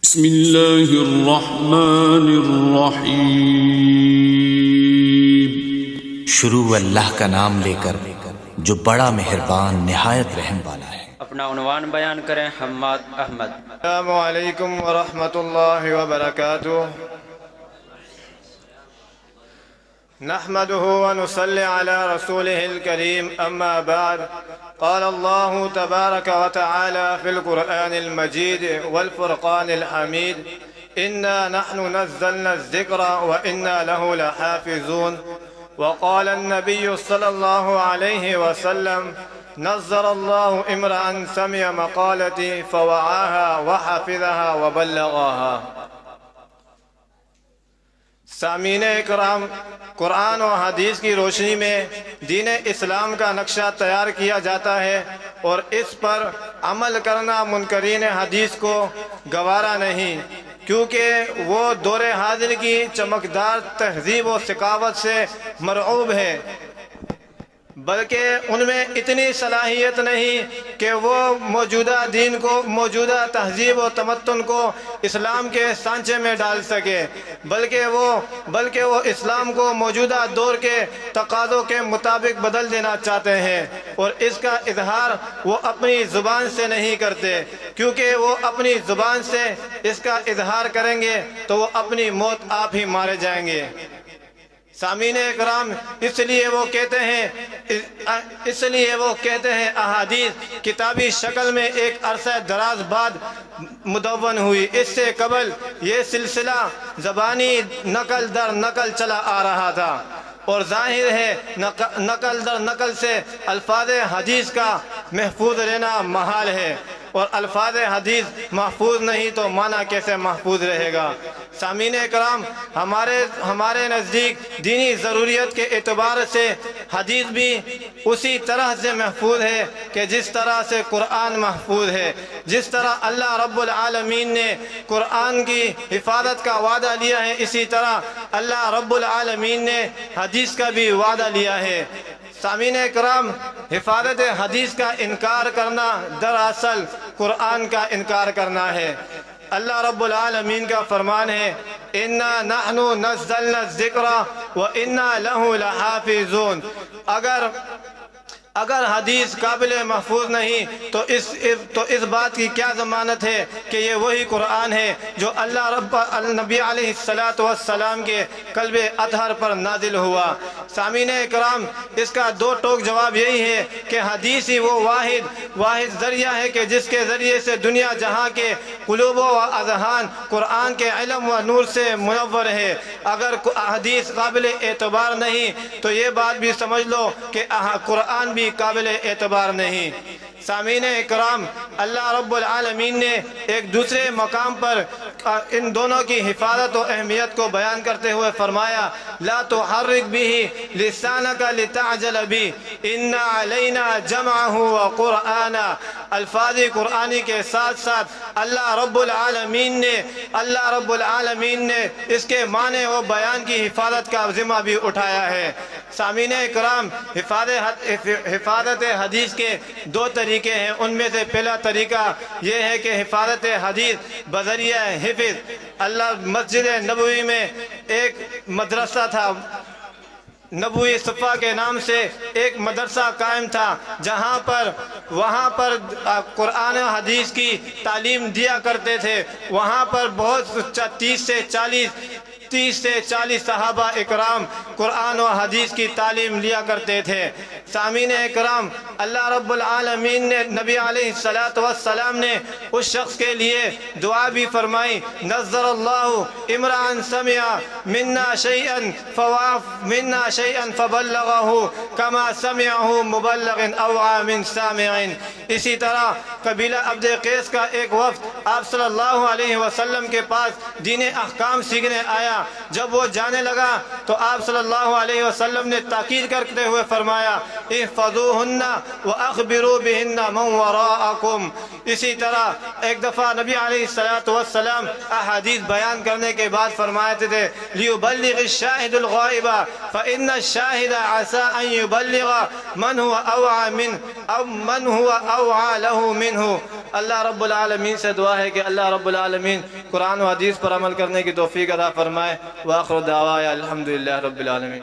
بسم اللہ الرحمن الرحیم۔ شروع اللہ کا نام لے کر جو بڑا مہربان نہایت رحم والا ہے۔ اپنا عنوان بیان کریں۔ حماد احمد۔ السلام علیکم ورحمۃ اللہ وبرکاتہ۔ نحمده ونصلي على رسوله الكريم أما بعد، قال الله تبارك وتعالى في القرآن المجيد والفرقان الحميد: إنا نحن نزلنا الذكر وإنا له لحافظون. وقال النبي صلى الله عليه وسلم: نظر الله امرأ سمع مقالتي فوعاها وحفظها وبلغها. سامعین اکرام، قرآن و حدیث کی روشنی میں دین اسلام کا نقشہ تیار کیا جاتا ہے اور اس پر عمل کرنا منکرین حدیث کو گوارا نہیں، کیونکہ وہ دور حاضر کی چمکدار تہذیب و ثقافت سے مرعوب ہے، بلکہ ان میں اتنی صلاحیت نہیں کہ وہ موجودہ دین کو، موجودہ تہذیب و تمدن کو اسلام کے سانچے میں ڈال سکے، بلکہ وہ اسلام کو موجودہ دور کے تقاضوں کے مطابق بدل دینا چاہتے ہیں، اور اس کا اظہار وہ اپنی زبان سے نہیں کرتے، کیونکہ وہ اپنی زبان سے اس کا اظہار کریں گے تو وہ اپنی موت آپ ہی مارے جائیں گے۔ سامعین اکرام، اس لیے وہ کہتے ہیں احادیث کتابی شکل میں ایک عرصہ دراز بعد مدون ہوئی، اس سے قبل یہ سلسلہ زبانی نقل در نقل چلا آ رہا تھا، اور ظاہر ہے نقل در نقل سے الفاظ حدیث کا محفوظ رہنا محال ہے، اور الفاظ حدیث محفوظ نہیں تو معنی کیسے محفوظ رہے گا؟ سامعین کرام، ہمارے نزدیک دینی ضروریت کے اعتبار سے حدیث بھی اسی طرح سے محفوظ ہے کہ جس طرح سے قرآن محفوظ ہے۔ جس طرح اللہ رب العالمین نے قرآن کی حفاظت کا وعدہ لیا ہے، اسی طرح اللہ رب العالمین نے حدیث کا بھی وعدہ لیا ہے۔ سامعین کرام، حفاظت حدیث کا انکار کرنا دراصل قرآن کا انکار کرنا ہے۔ اللہ رب العالمین کا فرمان ہے: اِنَّا نَحْنُ نَزَّلْنَا الذِّكْرَ وَإِنَّا لَهُ لَحَافِظُونَ۔ اگر حدیث قابل محفوظ نہیں تو اس بات کی کیا ضمانت ہے کہ یہ وہی قرآن ہے جو نبی علیہ السلام کے قلب اطہر پر نازل ہوا؟ سامعین کرام، اس کا دو ٹوک جواب یہی ہے کہ حدیث ہی وہ واحد ذریعہ ہے کہ جس کے ذریعے سے دنیا جہاں کے قلوب و اذہان قرآن کے علم و نور سے منور ہے۔ اگر حدیث قابل اعتبار نہیں تو یہ بات بھی سمجھ لو کہ قرآن بھی قابل اعتبار نہیں۔ سامعین اکرام، اللہ رب العالمین نے ایک دوسرے مقام پر ان دونوں کی حفاظت و اہمیت کو بیان کرتے ہوئے فرمایا: لا تحرک به لسانک لتعجل به ان علینا جمعہ وقرآنا۔ الفاظ قرآنی کے ساتھ ساتھ اللہ رب العالمین نے اس کے معنی و بیان کی حفاظت کا ذمہ بھی اٹھایا ہے۔ سامعین کرام، حفاظت حدیث کے دو طریقے ہیں، ان میں سے پہلا طریقہ یہ ہے کہ حفاظت حدیث بذریعہ حفظ۔ مسجد نبوی میں ایک مدرسہ تھا، نبوی صفہ کے نام سے ایک مدرسہ قائم تھا، وہاں پر قرآن و حدیث کی تعلیم دیا کرتے تھے۔ وہاں پر بہت 30 سے 40 صحابہ اکرام قرآن و حدیث کی تعلیم لیا کرتے تھے۔ سامعین اکرام، اللہ رب العالمین نے، نبی علیہ السلام نے اس شخص کے لیے دعا بھی فرمائی: نظر اللہ امرأ سمع منا شیئا فبلغه کما سمعه مبلغ اوعى من سامع۔ اسی طرح قبیلہ عبد قیس کا ایک وفد آپ صلی اللہ علیہ وسلم کے پاس دین احکام سیکھنے آیا۔ جب وہ جانے لگا تو آپ صلی اللہ علیہ وسلم نے تاکید کرتے ہوئے فرمایا: احفظوہن واخبروا بہن من وراءکم۔ اسی طرح ایک دفعہ نبی علیہ السلام احادیث بیان کرنے کے بعد فرماتے تھے: لیبلغ الشاہد الغائب فإن الشاہد عسى ان يبلغ من هو اوعى منه او من هو اوعى له منه۔ اللہ رب العالمین سے دعا ہے کہ اللہ رب العالمین قرآن و حدیث پر عمل کرنے کی توفیق عطا فرمائے۔ وآخر دعوایا الحمدللہ رب العالمین۔